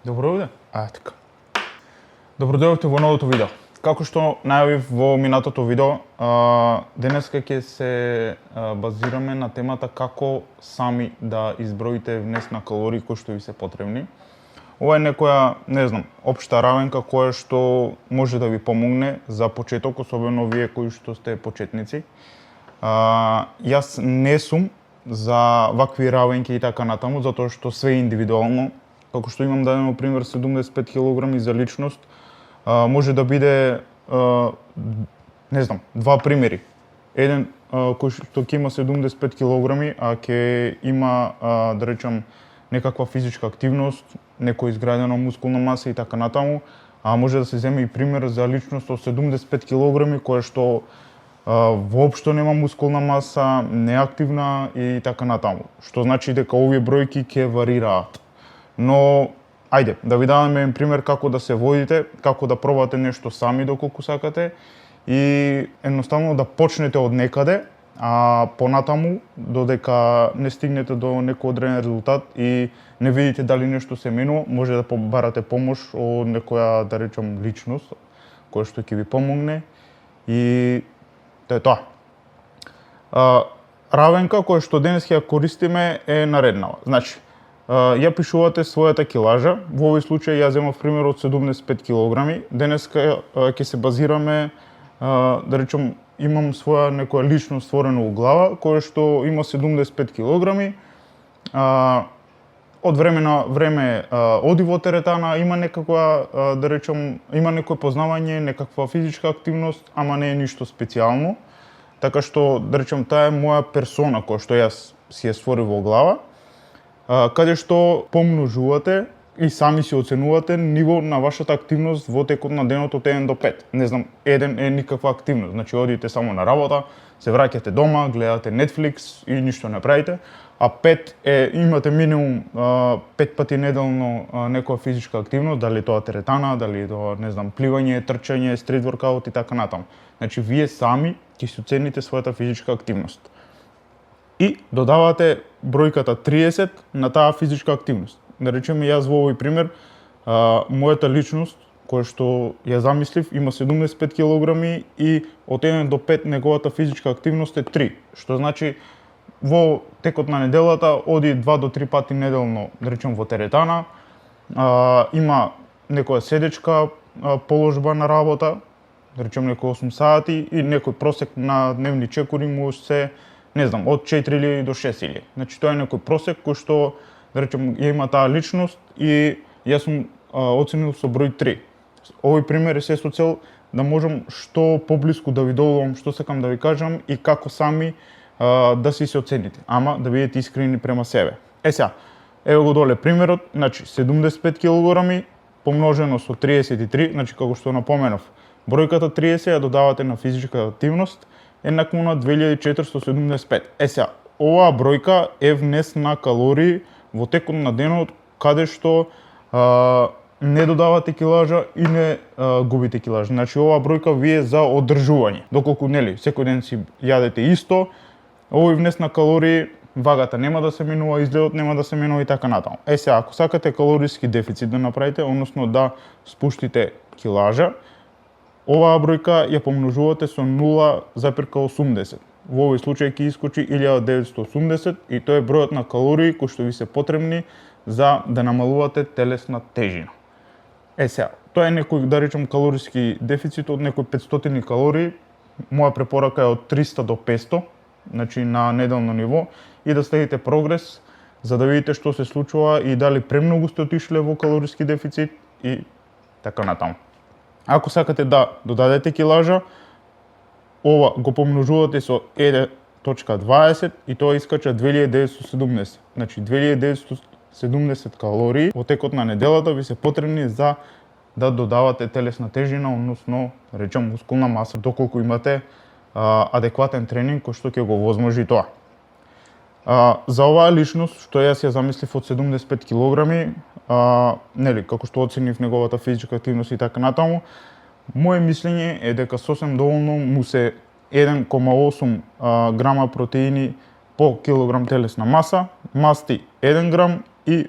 Добро дојде. Така. Добро дојдовте во новото видео. Како што најавив во минатото видео, денеска ќе се базираме на темата како сами да изброите внес на калории кои што ви се потребни. Ова е некоја, не знам, општа равенка која што може да ви помогне за почеток, особено вие кои што сте почетници. Јас не сум за вакви равенки и така натаму, затоа што све е индивидуално. Како што имам дадено пример 75 кг за личност, може да биде, не знам, два примери. Еден кој што ќе има 75 кг, а ќе има, да речам, некаква физичка активност, некоја изградена мускулна маса и така натаму, а може да се земе и пример за личност од 75 кг која што воопшто нема мускулна маса, неактивна и така натаму. Што значи дека овие бројки ќе варираат. Но, ајде, да ви дадам еден пример како да се водите, како да пробате нешто сами доколку сакате и едноставно да почнете од некаде, а понатаму, додека не стигнете до некој одреден резултат и не видите дали нешто се менува, може да побарате помош од некоја, да речам, личност, која што ќе ви помогне и тоа е тоа. Равенка која што денес ќе ја користиме е нареднава. Значи, ја пишувате својата килажа, во овој случај ја земав пример од 75 кг. Денеска ќе се базираме, да речем, имам своја некоја личност створена во глава, која што има 75 кг. Од време на време оди во теретана, има некаква, да речем, има некој познавање, некаква физичка активност, ама не е ништо специјално. Така што, да речем, таа е моја персона која што јас си ја створив во глава, каде што помножувате и сами си оценувате ниво на вашата активност во текот на денот од 1 до 5. Не знам, 1 е никаква активност, значи одите само на работа, се враќате дома, гледате Netflix и ништо не правите, а 5 е имате минимум 5 пати неделно некоја физичка активност, дали тоа теретана, дали тоа, не знам, пливање, трчање, стрит воркаут и така натаму. Значи вие сами ќе си оцените својата физичка активност. И додавате бројката 30 на таа физичка активност. Да речеме, јас во овој пример, мојата личност, која што ја замислив, има 75 кг и од 1 до 5 неговата физичка активност е 3. Што значи, во текот на неделата оди 2 до 3 пати неделно, да речем, во теретана, има некоја седечка положба на работа, да речем некои 8 сати и некој просек на дневни чекори му се, не знам, од 4000 до 6000. Значи тоа е некој просек кој што, да речем, ја има таа личност и јас сум оценил со број 3. Овој пример е се со цел да можам што поблиску да ви добивам што сакам да ви кажам и како сами да си се оцените, ама да бидете искрени према себе. Сега, ево го доле примерот, значи 75 кг помножено со 33, значи како што напоменав, бројката 30 ја додавате на физичка активност, еднакво на 2475. Сега, оваа бројка е внес на калории во текот на денот, каде што не додавате килажа и не губите килажа. Значи, оваа бројка ви е за одржување. Доколку, нели, секој ден си јадете исто, овој внес на калории, вагата нема да се менува, изгледот нема да се менува и така натаму. Сега, ако сакате калориски дефицит да направите, односно да спуштите килажа, оваа бројка ја помножувате со 0,80. Во овој случај ќе искочи 1980 и тоа е бројот на калории кои што ви се потребни за да намалувате телесна тежина. Сега, тоа е некој, да речем, калориски дефицит од некој 500 калории. Моја препорака е од 300 до 500, значи на неделно ниво, и да следите прогрес за да видите што се случува и дали премногу сте отишле во калориски дефицит и така натаму. Ако сакате да додадете килажа, ова го помножувате со 1.20 и тоа искача 2970. Значи 2970 калории во текот на неделата ви се потребни за да додавате телесна тежина, односно, речем, мускулна маса, доколку имате адекватен тренинг кој што ќе го возможи тоа. За оваа личност, што јас ја замислив од 75 кг, нели, како што оценив неговата физичка активност и така натаму, моје мислење е дека сосем доволно му се 1,8 грама протеини по килограм телесна маса, масти 1 грам и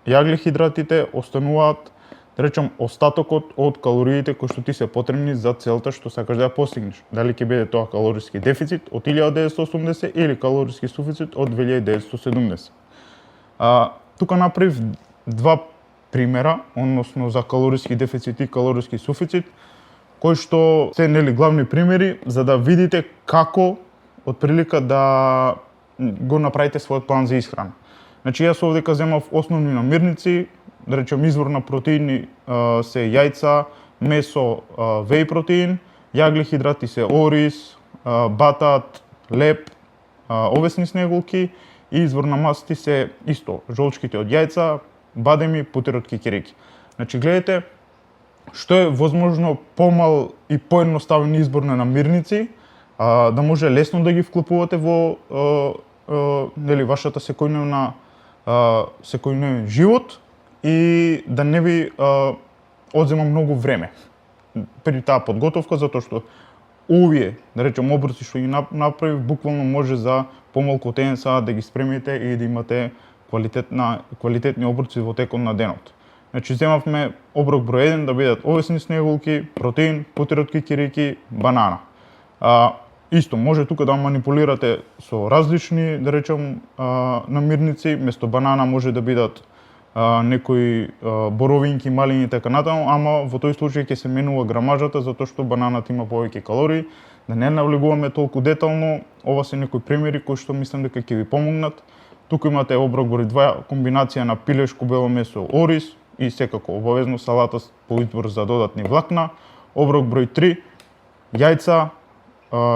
јаглихидратите остануваат, да речем, остатокот од калориите кои што ти се потребни за целта што сакаш да ја постигнеш. Дали ќе биде тоа калориски дефицит од 1980 или калориски суфицит од 2970. Тука направив два примера, односно за калориски дефицит и калориски суфицит, кои што се главни примери за да видите како отприлика да го направите својот план за исхрана. Значи јас овдека земав основни намирници, да речем извор на протеини се јајца, месо, веј протеин, јаглихидрати се ориз, батат, леп, овесни снеголки и извор на масти се исто жолчките од јајца, бадеми, путер од кикирики. Значи гледате што е возможно помал и поедноставен избор на намирници, да може лесно да ги вклопувате во вашата секојдневен живот и да не ви одзема многу време при таа подготовка, затоа што овие, да речем, оброци што ги направив, буквално може за помалку од 1 сат да ги спремите и да имате квалитетни оброци во текот на денот. Значи земавме оброк број 1 да бидат овесни снеголки, протеин, путер од кикирики, банана. Исто, може тука да манипулирате со различни, да речем, намирници, место банана може да бидат некои боровинки, малини и така натаму, ама во тој случај ќе се менува грамажата затоа што бананата има повеќе калории. Да не навлегуваме толку детално, ова се некои примери кои што мислам дека ќе ви помогнат. Тука имате оброк број 2, комбинација на пилешко бело месо, ориз и секако обавезно салата по избор за додатни влакна. Оброк број 3, јајца,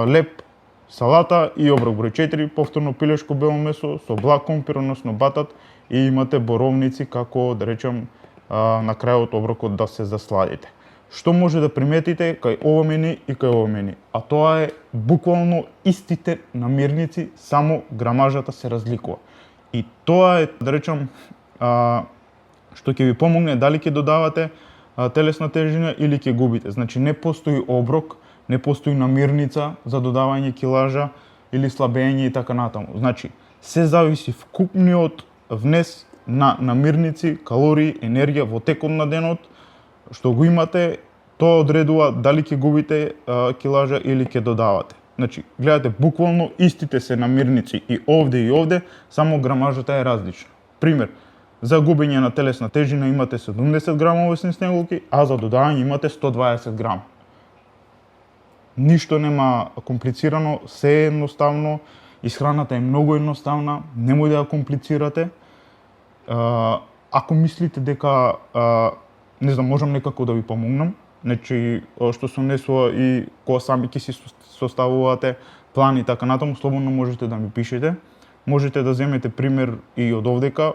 леп, салата и оброк број 4, повторно пилешко бело месо со благ компир, односно батат, и имате боровници како, да речем, на крајот оброкот да се засладите. Што може да приметите кај ова мени и кај ова мени? А тоа е буквално истите намирници, само грамажата се разликува. И тоа е, да речем, што ќе ви помогне дали ќе додавате телесна тежина или ќе губите. Значи не постои оброк, не постои намирница за додавање килажа или слабење и така натаму. Значи се зависи вкупниот внес на намирници, калории, енергија во текот на денот што го имате, тоа одредува дали ќе губите килажа или ќе додавате. Значи, гледате буквално истите се намирници и овде, само грамажата е различна. Пример, за губење на телесна тежина имате 70 грама овесни снеголки, а за додавање имате 120 грама. Ништо нема комплицирано, се е едноставно, исхраната е многу едноставна, немој да ја комплицирате. Ако мислите дека не знам, можам некако да ви помогнам, значи што се однесува и кога сами ќе си составувате план и така натаму, слободно можете да ми пишете. Можете да земете пример и од овдека,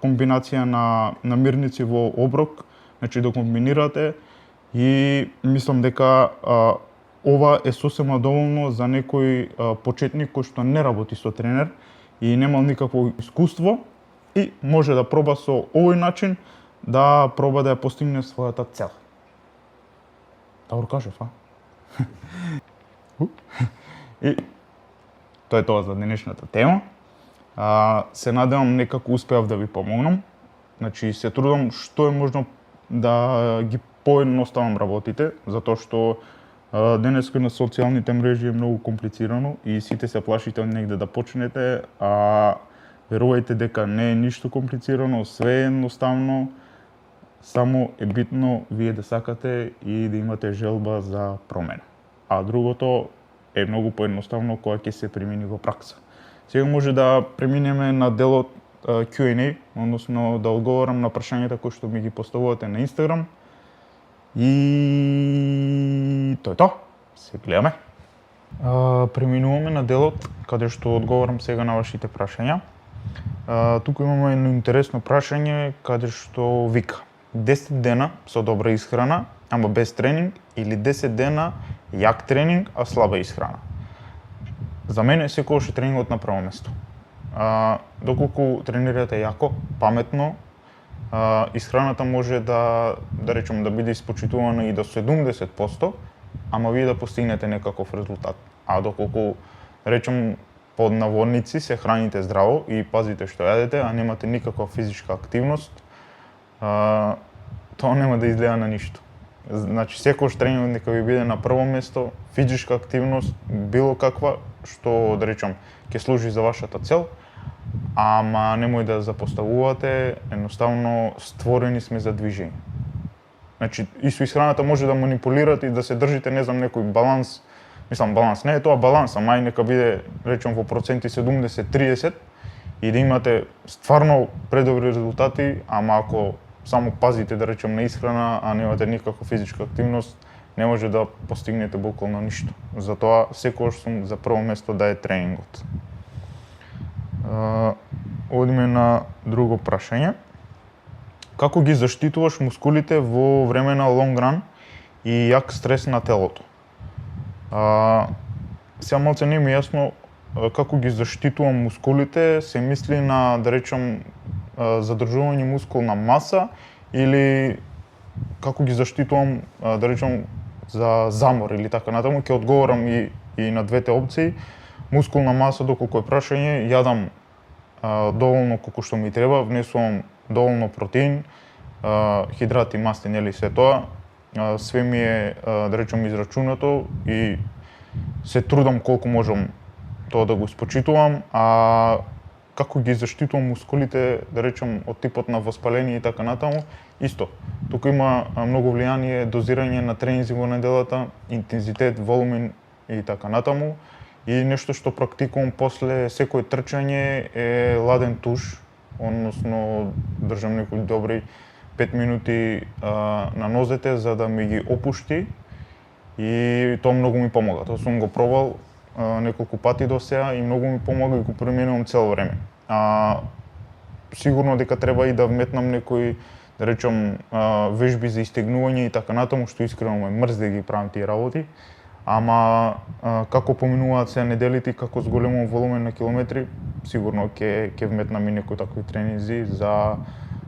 комбинација на намирници во оброк, значи да комбинирате, и мислам дека ова е сосема доволно за некој почетник кој што не работи со тренер и немал никакво искуство и може да проба со овој начин да проба да ја постигне својата цел. Да го кажев, И тоа е тоа за денешната тема. Се надевам некако успеав да ви помогнам. Значи се трудам што е можно да ги поедноставам работите, затоа што денеска на социјалните мрежи е многу комплицирано и сите се плашите негде да почнете, а верувајте дека не е ништо комплицирано, све е едноставно, само е битно вие да сакате и да имате желба за промена. А другото е многу поедноставно кога ќе се примени во пракса. Сега може да преминеме на делот Q&A, односно да одговорам на прашањата кои што ми ги поставувате на Инстаграм. И тоа е тоа. Се гледаме. Преминуваме на делот каде што одговорам сега на вашите прашања. Тука имаме едно интересно прашање каде што вика: 10 дена со добра исхрана, ама без тренинг, или 10 дена јак тренинг, а слаба исхрана? За мене секогаш е тренингот на прво место. Доколку тренирате јако, паметно, исхраната може да речем да биде испочитувана и до 70%, ама вие да постигнете некаков резултат. А доколку речем под наводници се храните здраво и пазите што јадете, а немате никаква физичка активност, тоа нема да изгледа на ништо. Значи секој тренинг нека ви биде на прво место, физичка активност било каква што да речам ќе служи за вашата цел, ама немој да запоставувате, едноставно створени сме за движење. Значи и со исхраната може да манипулирате и да се држите, не знам, некој баланс. Мислам, баланс не е тоа баланс, ама нека биде, речем, во проценти 70-30 и да имате стварно предобри резултати, ама ако само пазите, да речем, на исхрана, а немате никаква физичка активност, не може да постигнете буквално ништо. Затоа секогаш сум за прво место да е тренингот. Одиме на друго прашање. Како ги заштитуваш мускулите во време на лонг ран и јак стрес на телото? Сега малце не ми е јасно како ги заштитувам мускулите, се мисли на, да речем, задржување мускулна маса или како ги заштитувам, да речем, за замор или така натаму. Ќе одговорам и на двете опции. Мускулна маса, доколку е прашање, јадам доволно колку што ми треба, внесувам доволно протеин, хидрати, масти, нели се тоа. Све ми е, да речем, израчунато и се трудам колку можам тоа да го спочитувам, а како ги заштитувам мускулите, да речем, од типот на воспаление и така натаму, исто. Тука има многу влијание дозирање на тренинзи во неделата, интензитет, волумен и така натаму. И нешто што практикувам после секој трчање е ладен туш, односно држам некои добри 5 минути на нозете за да ми ги опушти и тоа многу ми помага. Тоа сум го пробал неколку пати до сега и многу ми помага и го применувам цело време. Сигурно дека треба и да вметнам некои, да речем, вежби за истегнување и така натаму, што искрено ме мрзи да ги правам тие работи. Ама како поминуваат се неделите и како зголемувам волумен на километри, сигурно ќе вметнам и некои такви тренинзи за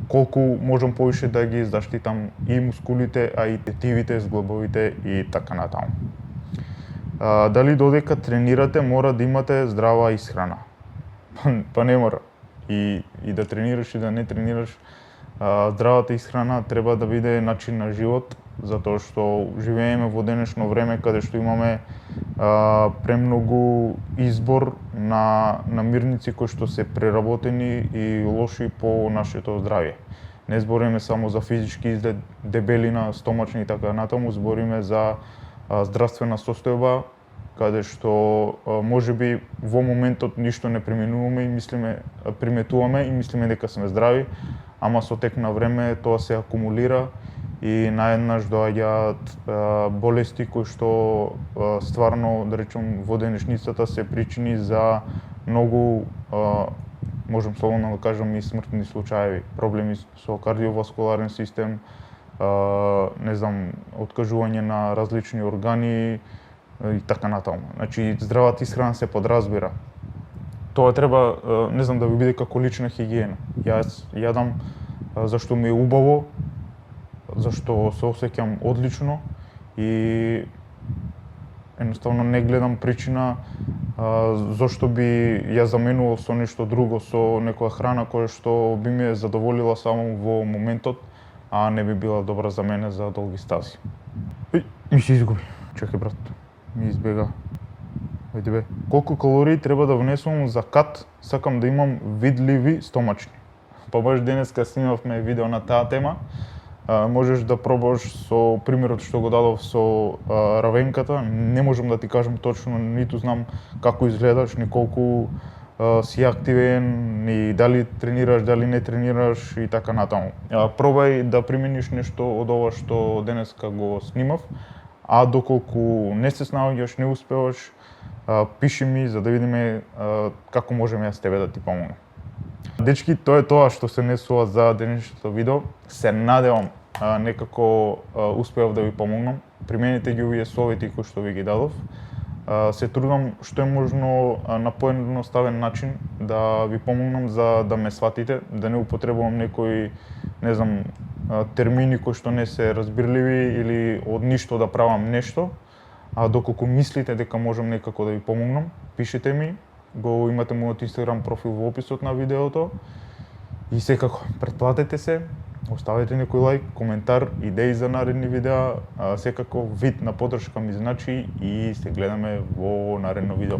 колку можам повише да ги заштитам и мускулите, а и тетивите, зглобовите и така натаму. Дали додека тренирате мора да имате здрава исхрана? Па не мора. И да тренираш и да не тренираш, здравата исхрана треба да биде начин на живот, затоа што живееме во денешно време каде што имаме премногу избор на намирници кои што се преработени и лоши по нашето здравје. Не збориме само за физички изглед, дебелина, стомачни и така натаму, збориме за здравствена состојба каде што можеби во моментот ништо не приметуваме и мислиме дека сме здрави, ама со тек на време тоа се акумулира и наеднаш доаѓаат болести кои што стварно, да речем, во денешницата се причини за многу, можам слободно да кажам, и смртни случаи, проблеми со кардиоваскуларен систем, не знам, откажување на различни органи и така натаму. Значи, здравата исхрана се подразбира. Тоа треба, не знам, да ви биде како лична хигиена. Јас јадам зашто ми е убаво, зашто се осеќам одлично и едноставно не гледам причина зашто би ја заменувал со нешто друго, со некоја храна која што би ме задоволила само во моментот, а не би била добра за мене за долги стази. Ми се изгуби. Чекај, брат. Ми избега. Ајде бе. Колку калории треба да внесувам за кат, сакам да имам видливи стомачни. Па баш денеска снимавме видео на таа тема. Можеш да пробаш со примерот што го дадов со равенката. Не можам да ти кажам точно, ниту знам како изгледаш, ни колку си активен, ни дали тренираш, дали не тренираш и така натаму. Пробај да примениш нешто од ова што денеска го снимав, а доколку не се снаоѓаш, не успеваш, пиши ми за да видиме како можеме јас тебе да ти помогнам. Дечки, тоа е тоа што се несува за денешното видео. Се надевам некако успеав да ви помогнам. Применете ги овие совети кои што ви ги дадов. Се трудам што е можно на поедноставен начин да ви помогнам за да ме сватите, да не употребувам некои, не знам, термини кои што не се разбирливи или од ништо да правам нешто. А доколку мислите дека можам некако да ви помогнам, пишете ми го имате мојот Instagram профил во описот на видеото. И секако, претплатете се, оставете некој лајк, коментар, идеи за наредни видеа, секако вид на поддршка ми значи и се гледаме во наредно видео.